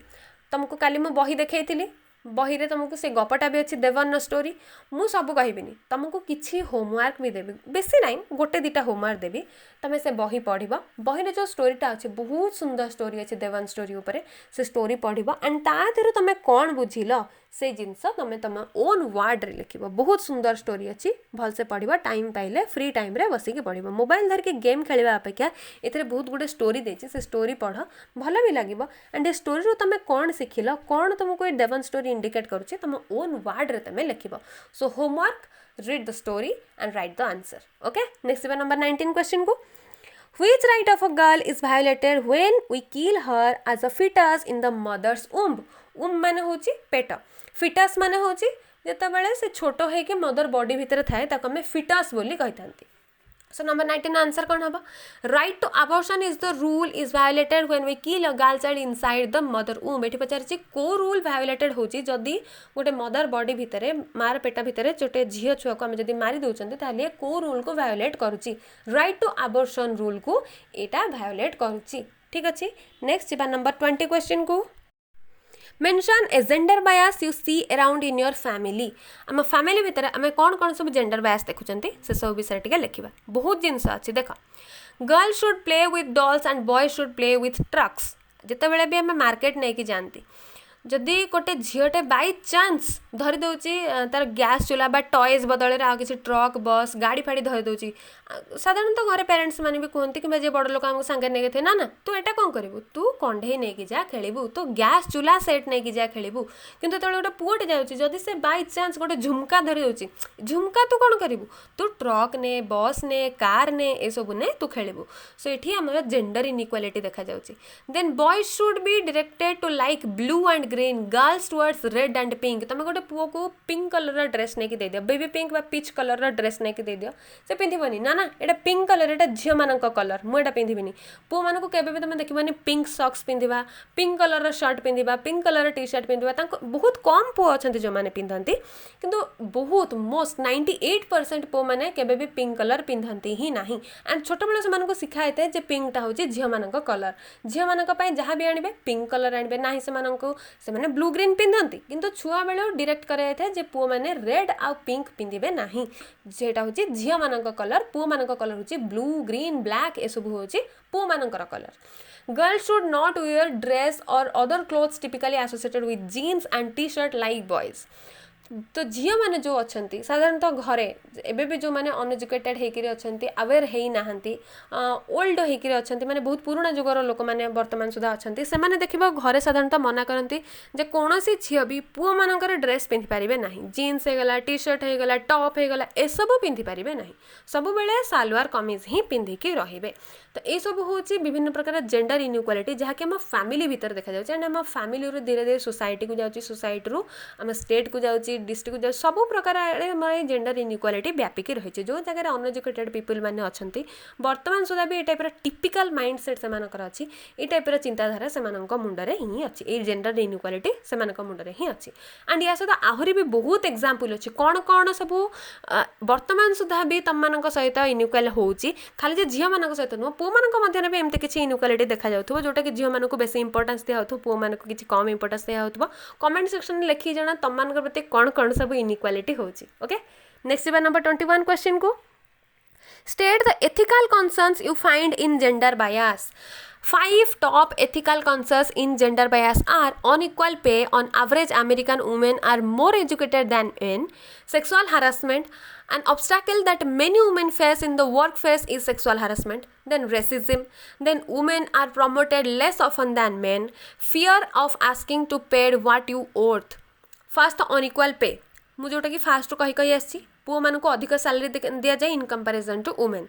तुमको काली मु बही देखी बही रे तुमको से गपटा भी अच्छी देवन स्टोरी मु सब कहबिनी तुमको किसी होमवर्क भी देवी बेसी ना गोटे 2टा होमवर्क देवी तुम से बही पढ़ बही जो स्टोरीटा अच्छे बहुत सुंदर स्टोरी अच्छे देवन स्टोरी उपर से स्टोरी पढ़ एंड तादेह तुम कौन बुझिल से जिनस तुम तुम ओन वर्ड रे लिख. बहुत सुंदर स्टोरी अच्छी भलसे पढ़ टाइम पाइले फ्री टाइम रे बसिक पढ़. मोबाइल धरिकी गेम खेलवा अपेक्षा ये बहुत गुड़े स्टोरी देती से स्टोरी पढ़ भल भी लगे. एंड ए स्टोरी तुम कौन शिखिल कौन तुमको ये डेवन स्टोरी इंडिकेट करुचे तुम ओन वर्ड रे तुम लिख. So homework read the story and write the answer. Okay next number 19 question को Which right of a girl is violated when we kill her as a fetus in the mother's womb? Womb माने होची पेट, fetus माने होची जेतेबेले से छोट होके mother body भितर थाए ताको हमें fetus बोली कहिथांती. So number 19 आंसर कौन हबा? Right to abortion is the rule is violated when we kill a girl child inside the mother womb. एठी पचारछि को रूल वायोलेटेड होची जदी गोटे मदर बॉडी भितरे मार पेटा भितरे छोटे झियो छुआ को हम जदी मारी दउचंती ताले को रूल को वायोलेट करूची. राइट टू अबॉर्शन रूल को एटा वायोलेट करूची. ठीक अछि. नेक्स्ट जिबा नंबर 20 क्वेश्चन को mention a gender bias you see around in your family. आम फैमिली भितर आम कौन कौन सब जेंडर बायस देखुंत से सब विषय टे लिखा. बहुत जिनस अच्छी देख girl should play with dolls and boy should play with trucks. जितेबाला भी आम मार्केट नहीं कि जाती जदि गोटे झीटे बाई चान्स धरी दौची तार गैस चूल्हा बा टॉयज बदल आ किसी ट्रक बस गाड़ी फाड़ी धरी दौची. साधारणतः घरे पेरेंट्स मैंने भी कहते कि जे बड़ लोक आमको सांगे नहीं थे ना तू एटा कौन करू तू कंढे नहीं जा खेलू तो गैस चूल्हा सेट नहीं जा खेलू. किंतु जो गोटे पुअटे जाऊँगी जदि से बाई चान्स गोटे झुमका धरी दौची झुमका तू कौन करू तू ट्रक ने बस ने कार ने ये सब ने तू खेलू. सो ये आम जेंडर इनइक्वालिटी देखा जाऊँगी. Then boys should be directed to like blue and green girls towards red and pink. तुम गोटे पुओ को पिंक कलर ड्रेस नहीं दे दियो बेबी पिंक बा पिच कलर ड्रेस नहीं दे दियो से पिंधबनी ना ना एटा पिंक कलर एटा झियो मानक कलर मुझे पिंधबिनी. पुओ मान को केबे भी तुम देखिबनी पिंक सॉक्स पिंधिबा पिंक कलर शर्ट पिंधिबा पिंक कलर टी शर्ट पिंधिबा. बहुत कम पुओ अच्छा जो मैंने पिंधती किंतु बहुत मोस्ट 98% पुओ मैंने केबे भी पिंक कलर पिंधती ही ना. एंड छोट बेले से शिखाई था जे पिंकटा हूँ झील मानक कलर झील मानी जहाँ भी आणवे पिंक कलर आणवे ना से मैंने ब्लू ग्रीन पिंधती किंतु छुआ बेले डायरेक्ट कराए जे पुओ मैंने रेड आ पिंक पिंधे ना जेटा हूँ झील मानक कलर पुओ मानक कलर हूँ ब्लू ग्रीन ब्लैक ये सब हूँ पुओ मानकर colour. Girls should not wear dress और other clothes typically associated with jeans and T shirt like boys. तो झील मैंने जो अच्छा साधारणतः घरे एबे भी जो मैंने अनएजुकेटेड होकर अच्छा अवेयर है ना ओल्ड होकर अच्छा माने बहुत पुराना जुगर लोक मैंने वर्तमान सुधा अच्छा से मैंने देखा घरे साधारणतः मना करती जे कौन झील भी पुओ मानकर ड्रेस पिंधि पारे ना जीन्स होगला टी शर्ट होगला टॉप होगला ए सब पिंधि पारे ना सब बेले सालवार कमीज ही पिंधिकी रे. तो ये सब हूँ विभिन्न प्रकार जेंडर इनइक्वालिटी जहाँकि आम फैमिली भितर देखा जाए. एंड आम फैमिली धीरे धीरे सोसाइटी को जाऊँगी सोसाइटी आम स्टेट को जाऊँगी जाऊँगी डिस्ट्रिक्ट जाऊँ सब प्रकार आड़े आम जेंडर इनइक्वालिटी व्यापिकी रही जो जगह अनएजुकेटेड पीपल मैंने अच्छा बर्तमान सुधा भी ये टाइप टिपिकल माइंड सेट से अच्छी ये टाइप चिंताधारा से मुंडे ही अच्छी ये जेंडर इनइक्वालिटी से मुंडे ही अच्छी एंड या सहित आहरी भी बहुत एग्जांपल अच्छी कौन कौन सब बर्तमान सुधा भी तुम सहित इनइक्वाल होची खाली जे झील मान सहित नुह पु मान भी एमती किसी इनइक्वालिटी देखा जाउथबो जोटा कि झील मानक बेसी इंपोर्टेंस दिया होथबो पु मानक किसी कम इंपोर्टेंस दिया होथबो कमेंट सेक्शन में लिखी जाना तुम मान प्रति कौन कौन सब इनइक्वालिटी होची ओके नेक्स्ट बार नंबर 21 क्वेश्चन को State the ethical concerns you find in gender bias. 5 top ethical concerns in gender bias are unequal pay. On average, American women are more educated than men. Sexual harassment. An obstacle that many women face in the workplace is sexual harassment. Then racism. Then women are promoted less often than men. Fear of asking to pay what you worth. First, unequal pay. ମୁଁ जोटा कि fast कही आसी पुओ मान को अधिक salary दि जाए इन कंपैरिजन टू वुमेन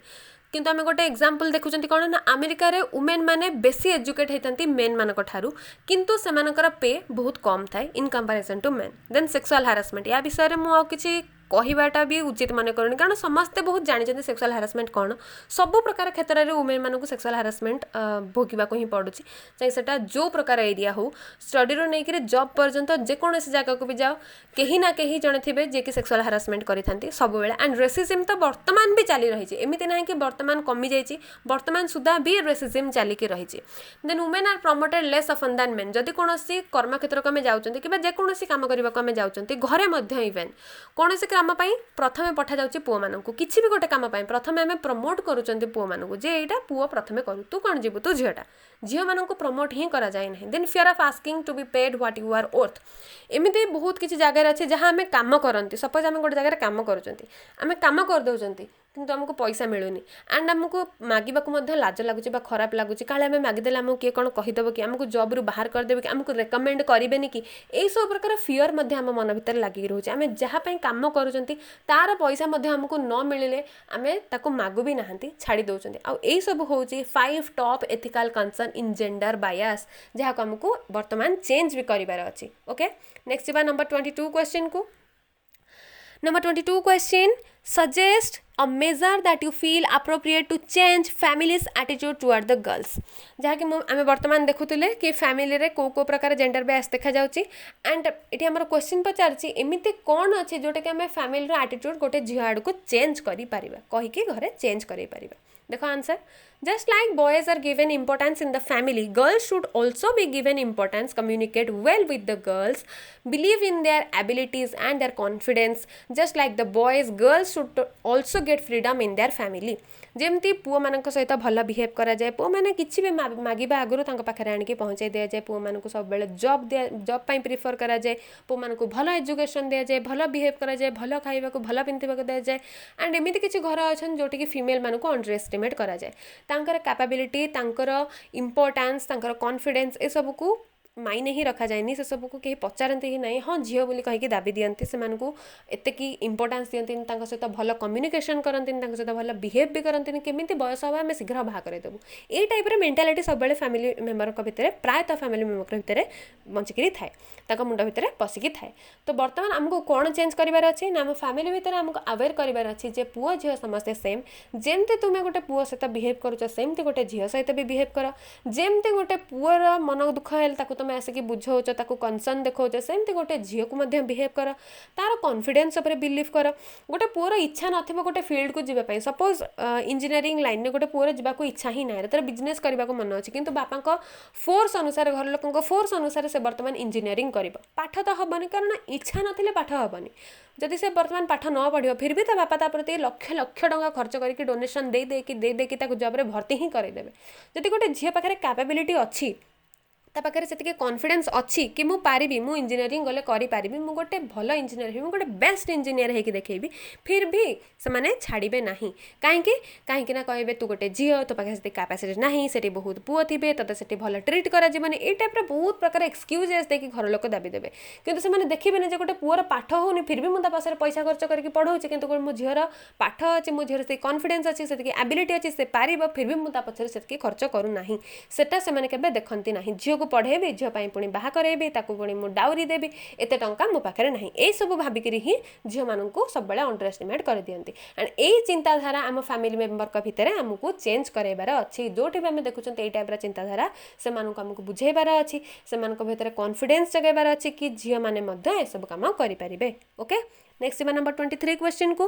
किंतु आम गोटे एग्जांपल देखुं कौन ना अमेरिका रे वुमेन माने बेसी एजुकेट होती मेन मान ठारू किंतु सेमानकर पे बहुत कम थाए in comparison to men then sexual harassment या विषय में मुझे किसी कहवाटा भी उचित मन करूनी कारण समस्ते बहुत जानते सेक्सुअल हारासमेंट कौन सबु प्रकार क्षेत्र में वुमेन मानक सेक्सुअल हारासमेंट भोगवाक ही पड़ू चाहे सेटा जो प्रकार एरिया हो स्टडी रो नहीं जॉब पर्यंत जेकोसी जगह को भी जाओ कहीं ना कहीं जड़े थे जे कि सेक्सुअल हारासमेंट करते सब बेले एंड रेसिज्म तो बर्तमान भी चली रही एमती ना कि बर्तमान कमी जाइए बर्तमान सुधा भी रेसिज्म चलिकी रही then women are promoted less often than men जदि कौन कर्मक्षेत्र को आम जाऊँ कि जेकोसी कम करने को आम जाऊँ घरे इवेन कौन काम प्रथमे पठा जाउची पुओ मानकु किछि भी गोटे काम प्रथमे आम प्रमोट करूचंती पुओ मानकु जे एटा पुओ प्रथमे करू तू कौन जीवु तू झीटा झील मानकु प्रमोट ही करा जाए नहीं then fear of asking to be paid what you are worth एमती बहुत किसी जगह अच्छे जहाँ आम काम करती सपोज आम गोटे जगह काम करूचंती आम काम कर दउचंती किंतु आमको पैसा मिलूनी एंड आमको मागिबाकू लाज लगुच खराब लगुच काले आम मागिदेले आमको किए कौन कहीदेव कि आमको जॉब रु बाहर करदेवे कि आमको रेकमेंड करेनि कि यही सब प्रकार फियर आम मन भर लगिक रोचे आम जहाँपाई काम करूँ तार पैसा आमको न मिले आम ताको मागु भी नहांती छाड़ी दौरान आउ यही सब हूँ 5 top ethical concern in gender bias जहाँ को आमको वर्तमान चेंज भी करार अच्छी ओके नेक्स्ट बार नंबर 22 क्वेश्चन को number 22 question suggest a measure that you feel appropriate to change family's attitude toward the girls जहाँकि आम बर्तमान देखुले कि फैमिली रे को प्रकार जेंडर बायस देखा जाउची एंड ये आम क्वेश्चन पचारची एमती कौन अच्छे जोटा कि आम फैमिली एटीट्यूड गोटे झील आड़ को चेंज करें कहीकि घरे चेंज करें देखो answer just like boys are given importance in the family girls should also be given importance communicate well with the girls believe in their abilities and their confidence just like the boys girls should also get freedom in their family जेमती पुओ मानक सहित भल behave करा जाए पुओ माने किछि भी मागिबा आगुरु तांको पाखरे आनिके पहुंचाई दिया जाए पुओ मानक सब बेले जॉब पाई प्रिफर करा जाए पुओ मानक भल एजुकेशन दिया जाए भल बिहेव करा जाए भल खाइबा को भल पिंधिबा को दिया जाए एंड एमिति किछि घर अछन जोटि कि फीमेल मानक अंडर एस्टिमेट करा जाए तांकर कैपेबिलिटी तांकर इंपोर्टेंस तांकर कॉन्फिडेंस ए सब को मायने ही रखा जाए से सबको कहीं पचारती ही नहीं हाँ झील बोली कहीं दाबी दिखती से एत कि इंपोर्टेंस दिखती सहित भल कम्युनिकेशन करती सहित भल बिहेव भी करती केमी बयस हम आम शीघ्र बाहा करदेबू ये टाइप मेंटालिटी सब फैमिली मेम्बर भितर प्रायतः फैमिली मेम्बर भितर बंचिकी थाए मुंड भितर पशिकी थाए तो बर्तमान आमको कौन चेंज करार अच्छे ना आम फैमिली भितर आमको अवेयर करार अच्छे जे पुओ झील समस्ते सेम जमती तुम्हें गोटे पुओ सहित बिहेव करुच सेमती गोटे झील सहित भी बिहेव कर जमती गोटे पुअर मन दुख है तुम आसिक बुझाऊच कनसर्न देखा सेमती गोटे झील को बिहेव कर तार कॉन्फिडेंस उपर बिलीव कर गोटे पुअर इच्छा नथिबो गोटे फील्ड को जीवाई सपोज इंजीनियरिंग लाइन में गोटे पुअर जावाक इच्छा ही ना तार बिजनेस करने को मन अच्छे किंतु बापा फोर्स अनुसार घर लोक फोर्स अनुसार से बर्तमान इंजीनियरिंग कर पाठ तो हेनी कारण इच्छा नथिले पाठ हेनी जदि से बर्तमान पाठ न पढ़ो फिर भी बापा प्रति लक्ष लक्ष टंका खर्च करके डोनेशन दे जॉब भर्ती ही करदेवे जदि गोटे झील पाखे कैपेबिलिटी अच्छी पाखे से कॉन्फिडेंस अच्छी कि मु पारिबी मु इंजीनियरिंग गले करि पारिबी मु गोटे भल इंजीनियर मु गोटे बेस्ट इंजीनियर होगी देखेबी फिर भी से माने छाड़बे नहीं कहीं ना कहे तू गोटे झील तो पाखे से कैपेसिटी नहीं से बहुत पुओ थे तो से भल ट्रिट करा ये टाइप बहुत प्रकार एक्सक्यूजेस देकी घर लोक दाबी देवे किंतु से देखिए ना गोटे पुअर पाठ होनी फिर भी मुझे पास पैसा खर्च करके पढ़ाऊँगी किंतु मो झीर पाठ अच्छे मो झीर से कॉन्फिडेंस अच्छी से एबिलिटी अच्छी से पार फिर भी मुझे पछरे से खर्च करूना सेटा से देखती ना झील को पढ़ेबी झील पुणी बाहा करेबी ताकू पुणी मु डाउरी देवी एत टंका मो पाखे ना यही सब भाविक ही झील मानू सब अंडर एस्टिमेट कर दिखती एंड यही चिंताधारा आम फैमिली मेम्बर भितर आमको चेंज करार अच्छी जो भी आम देखुं यही टाइप चिंताधारा से आमको बुझेबार अच्छी से भितर कॉन्फिडेंस जगेबार अच्छी कि झील मैंने सब कम करें ओके नेक्स्ट नंबर 23 क्वेश्चन को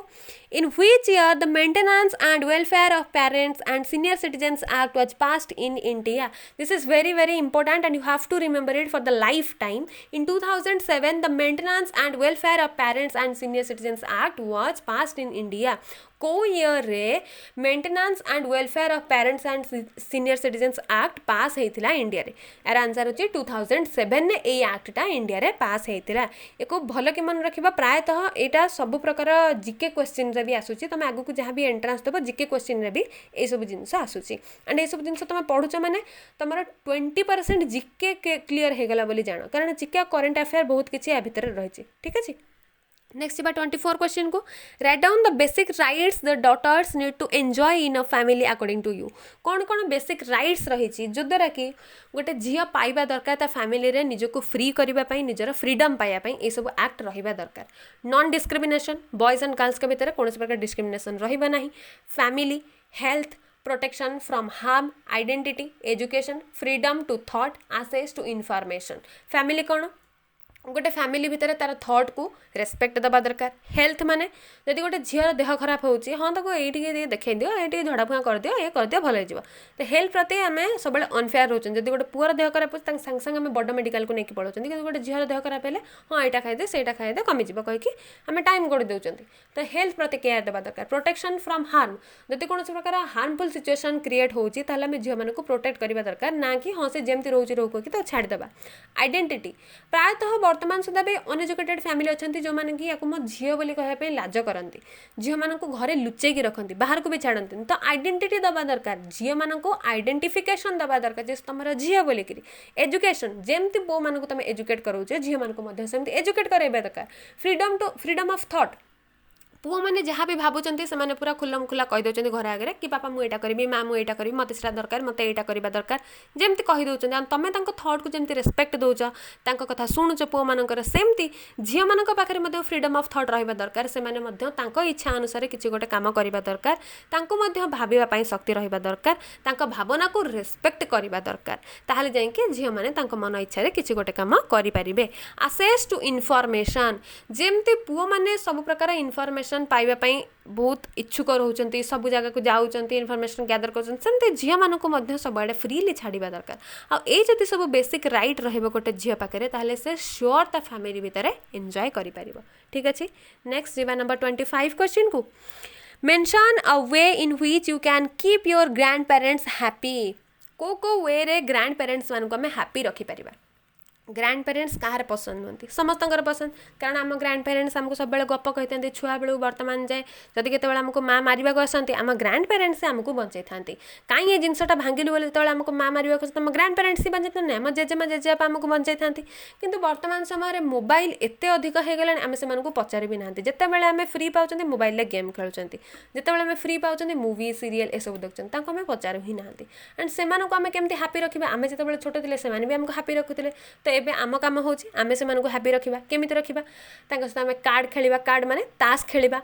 in which year the maintenance and welfare of parents and senior citizens act was passed in India this is very important and you have to remember it for the lifetime in 2007 the maintenance and welfare of parents and senior citizens act was passed in India को year रे maintenance and welfare of parents and senior citizens act pass होता India रे यार answer होची 2007 ने ए एक्टा India रे पास होता एक भल कि मन रखा प्रायतः यहाँ सब प्रकार जिके क्वेश्चन रे भी आसूची तुम आगु को जहाँ भी एंट्रांस देव जिके क्वेश्चन रे भी ये सब जिनस आसूची एंड ये सब जिन तुम पढ़ुच मैंने तुम 20% जिके क्लीयर हो गला बोली जान कारण जिके करेन्ट अफेयर बहुत किसी या भितर रही ठीक अच्छे नेक्स्ट 24 क्वेश्चन को write down the basic rights the daughters need to enjoy in a family according to you कौन कौन बेसिक राइट्स रही जो द्वारा कि गोटे झील पाइबा दरकार ता फैमिली रे निजको फ्री करने निजर फ्रीडम पाइबा ये सब एक्ट रहा दरकार non discrimination boys and girls के भितर कौन प्रकार डिस्क्रिमिनेशन रहिबा नहीं family health protection from harm identity education freedom to thought access to information family कौन गोटे फैमिली भितर तार थॉट को रेस्पेक्ट दबा दरकार हेल्थ माने जदि गोटे झीर देह खराब होची हाँ ताको ये देखे दियो ये झड़ाफुआ कर दियो ये कर दियो भल हो तो हेल्थ प्रति आम सब अनफेयर रोचन जब गोटे पुअर देह खराब हो सांगे सांगे आम बड़ मेडिकल को लेकिन पड़ों कि गोटे झीर देह खराब है हाँ यहाँ खाईदे से खाईदे कमिज कहीकि आम टाइम कर दौरान तो हेल्थ प्रति केयर देवा दरकार प्रोटेक्शन फ्रॉम हार्म जब कौन प्रकार हार्मफुल सिचुएशन क्रिएट होची ताहले आम झील मानक प्रोटेक्ट करवा दरकार ना कि हाँ से जमी रोचे रोक कि छाड़देवा आइडेंटिटी प्रायतः वर्तमान सुधा भी अनएजुकेटेड फैमिली अच्छा जो मैंने कि मो झील बोली कहवाई लाज करती झील मान घरे लुचेकी रखती बाहर को भी छाड़ती तो आइडेंटिटी दबा दरकार झील मान आइडेंटिफिकेशन दबा दरकार जे तुम झील बोलिक एजुकेशन जमती बो मान तुम एजुकेट करोचे झील मान सेमती एजुकेट कराइबा दरकार फ्रीडम ऑफ थॉट पुओ मैंने जहाँ भी भावुंट से पूरा खुलम खुला कहीदे घर आगे कि पापा मुझे करी माँ मुझे करी मत से दरकार मत यहाँ करवा दरकार जमी कहीदे तुम थॉट को जमी रेस्पेक्ट दौच कथा शुणुच पुओ मानकर सेमती झील मान पाखे फ्रीडम ऑफ थॉट रहा दरकार से इच्छा अनुसार किसी गोटे कम करवा दरकार भावाई शक्ति रहा दरकार भावना को रेस्पेक्ट करवा दरकार ताहले जाइए झील मैंने मन इच्छा किसी गोटे कम करें आसेस टू इनफॉरमेशन जमती पुओ मैंने सब प्रकार इनफॉरमेशन पाइबापी बहुत इच्छुक रोचंती सब जगह को जाऊँच इनफॉरमेशन गैदर करते झील मानक सब आड़े फ्रीली छाड़ा दरकार आई जब सब बेसिक राइट रही गोटे झील पाखे ताहले से श्योर ता फैमिली भितर एंजॉय करि परिबो ठीक अच्छे नेक्स्ट जीवा नंबर 25 क्वेश्चन को mention a way in which you can keep your grand parents happy को वे रे ग्रैंड पेरेंट्स मानक आम हैप्पी रखिपर ग्रैंड पेरेंट्स कहार पसंद नुहति समस्त पसंद कारण आम ग्रैंड पेरेंट्स आमको सब गप कही छुआ बेलू वर्तमान जाए जदि केत आमको माँ मारे आसती आम ग्रैंड पेरेंट्स आमको बचाई था कहीं ये जिनसा भांगिलु बोले जो आमको माँ मारे तुम ग्रैंड पेरेंट्स ही बचाई ना आम जेजेमा जेजेबापा आमको बचाई था किंतु वर्तमान समय मोबाइल एत अधिक हो गला आम से पचार भी ना जिते आम फ्री पाँच मोबाइल गेम खेलुंट जिते आम फ्री पाँच मूवी सीरियल ए सब देखते आम पचारू ही ना एंड से आम केमती हैप्पी रखा आम जो छोट थे से आमको हैप्पी रखुते तो एबे आम काम हो आम से हैप्पी रखा केमी रखा सहित आम कार्ड खेल कार्ड माने ताश खेलिबा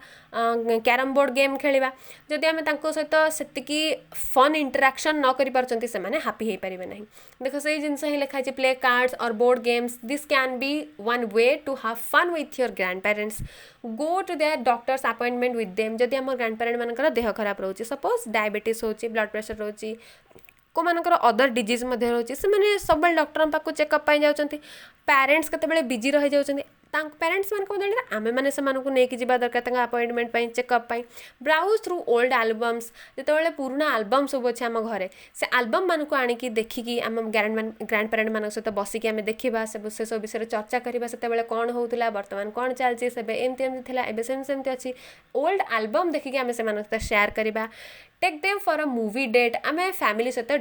कैरम बोर्ड गेम खेलिबा जदि आम सहित सेतिकी फन इंटराक्शन न करि पारछंती से माने हैप्पी हो पारे ना देख से जिनस ही लिखाई प्ले कार्ड्स और board games this can be one way to have fun with your grandparents go to their doctor's appointment with them जदि आम ग्रैंड पेरेंट मानकर देह खराब रोचे सपोज डायबिटीज होची ब्लड प्रेशर रोची को मानकर अदर डिजीज रोचे से सब डॉक्टर पाक चेकअप जाऊँच पेरेंट्स केतबेले बिजी रही जाऊँच पेरेंट्स मान बदल आम मैंने नहीं जावा दरकार appointment checkup browse through old albums जिते पुराना एल्बम सब अच्छे आम घरे से एल्बम मान को आणिकी देखिकी आम ग्रैंड पेरेंट मान सहित बसिकी आम देखा से सब विषय चर्चा करवा से कौन होता वर्तमान कौन चलती से एमती एवं सेमती अच्छी ओल्ड एल्बम देखिकी आम से शेयर करवा take them for a movie date आम फैमिली सहित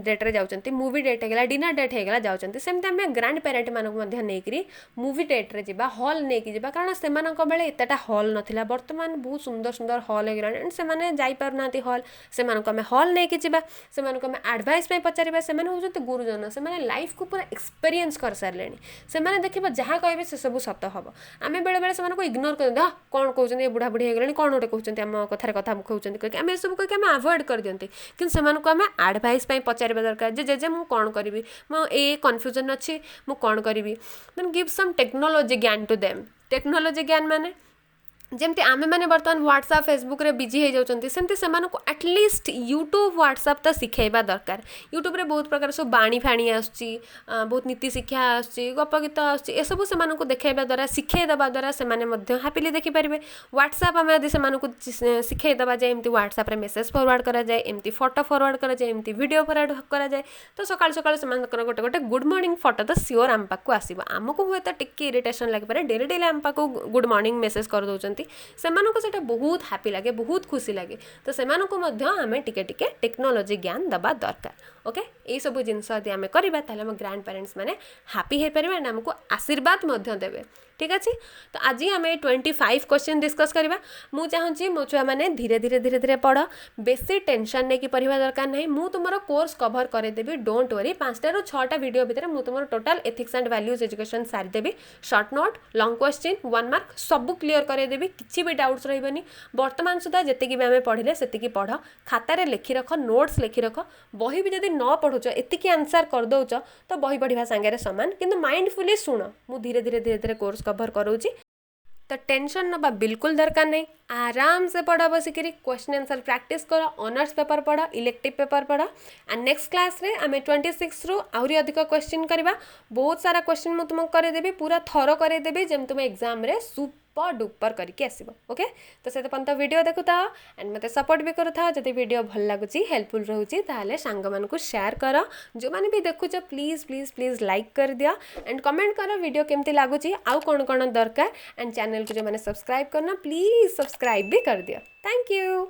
डेट्रे जाऊँच मूवी डेट होगा डिनर डेट होगा जाऊँच सेमती आम ग्रैंड पेरेंट मानक नहीं मूवी डेट्रे ଯିବା हॉल नेकी जिबा कारण सेमानक बेले एतेटा हॉल नथिला वर्तमान बहुत सुंदर सुंदर हॉल हो गलानी एंड सेमाने जाई पारनांती हॉल सेमानक आमे हॉल नेकी जिबा सेमानक आमे एडवाइस पे पचारिबा सेमाने होजते गुरुजन सेमाने लाइफ को पूरा एक्सपीरियंस कर सारलेनी सेमाने देखिबा जहा कहबे से सब सत हबो आमे बेले बेले सेमानक इग्नोर कर दा कोन कहउछन ए बुढ़ा बुढ़ी हो गलानी कोन ओटे कहउछन हम कथारे कथा कहउछन कि आमे सब कह के आमे अवॉइड कर दियंती कि सेमानक आमे एडवाइस पे पचारिबा दरकार जे जे मु कोन करबी मो ए कंफ्यूजन अछि मु कोन करबी देन गिव सम टेक्नोलॉजी ज्ञान टू देम टेक्नोलॉजी ज्ञान माने जमती आमे माने बर्तमान व्हाट्सएप फेसबुक रे बिजी हो जाउछंती सेमती सेमानक एटलीस्ट यूट्यूब व्हाट्सएप त सिखेबा दरकार यूट्यूब रे बहुत प्रकार सब बाणी फाणी आछी बहुत नीति शिक्षा आछी गप गीत आछी ए सब सेमानक देखाइबा द्वारा सिखे दबा द्वारा सेमाने मध्ये हैप्पीली देखि परिबे व्हाट्सएप आमे यदि सेमानक सिखे दबा जाय एमती व्हाट्सएप रे मेसेज फॉरवर्ड करा जाय एमती फोटो फॉरवर्ड करा जाय एमती वीडियो फॉरवर्ड करा जाय तो सकाळ सकाळ सेमानकर गोटे गोटे गुड मॉर्निंग फोटो तो सियोर आम पाखु आसीबा हमको हुए त टिक्की इरिटेशन लागि पारे डेली डेली आम पाखु गुड मॉर्निंग मेसेज कर दउचंती सेमानक सेटा बहुत हैप्पी लगे बहुत खुशी लगे तो सेमानक मध्य आमे टिके टिके टेक्नोलॉजी ज्ञान दबा दरकार ओके ये सब जिनस यदि आमे करिबा ताले हम ग्रैंड पेरेंट्स माने हैप्पी हे परिबा एंड हमको आशीर्वाद मध्य देबे ठीक अच्छे तो आज आम 25 क्वेश्चन डिस्कस करवा मु चाहूँगी मो छुआ मैंने धीरे धीरे धीरे धीरे पढ़ बेसी टेंशन नहीं कि पढ़ा दरकार नहीं मु तुमर कोर्स कवर करदेवी डोंट वरी 5टा ରୁ 6टा वीडियो भितर मु तुमर total ethics and values education सारीदेवी short note long question 1 mark सब क्लियर करदेवी किसी भी डाउट्स रही बर्तमान सुधा जी आम पढ़ले से पढ़ खातार लिखि रख नोट्स लिखि रख बही भी जब न पढ़ुच एतिकी आंसर करदौच तो बही पढ़ा सांगे सामान किंतु माइंडफुली शुण मु धीरे धीरे धीरे धीरे कोर्स कवर करूची तो टेंशन नबा बिल्कुल दरकार नहीं आराम से पढ़ बसिकी क्वेश्चन आंसर प्रैक्टिस कर ऑनर्स पेपर पढ़ इलेक्टिव पेपर पढ़ एंड नेक्स्ट क्लास रे आमे 26 रु आउरी अधिक क्वेश्चन करवा बहुत सारा क्वेश्चन मु तुमको करदेवी पूरा थरो करदेवी जब तुम एग्जाम रे सुपर डुपर करके आसब ओके तो से पर्यंत वीडियो देखुता एंड मत सपोर्ट भी करूथा जब वीडियो भल लगुच हेल्पफुल रोचे ताहले सांग मानकु शेयर कर जो माने भी देखुच प्लीज प्लीज प्लीज लाइक कर दिया एंड कमेंट कर वीडियो केमती लगुच आउ कौन कौन दरकार एंड चैनल को जो मैंने सब्सक्राइब करना प्लीज सब्सक्राइब भी कर दिया थैंक यू।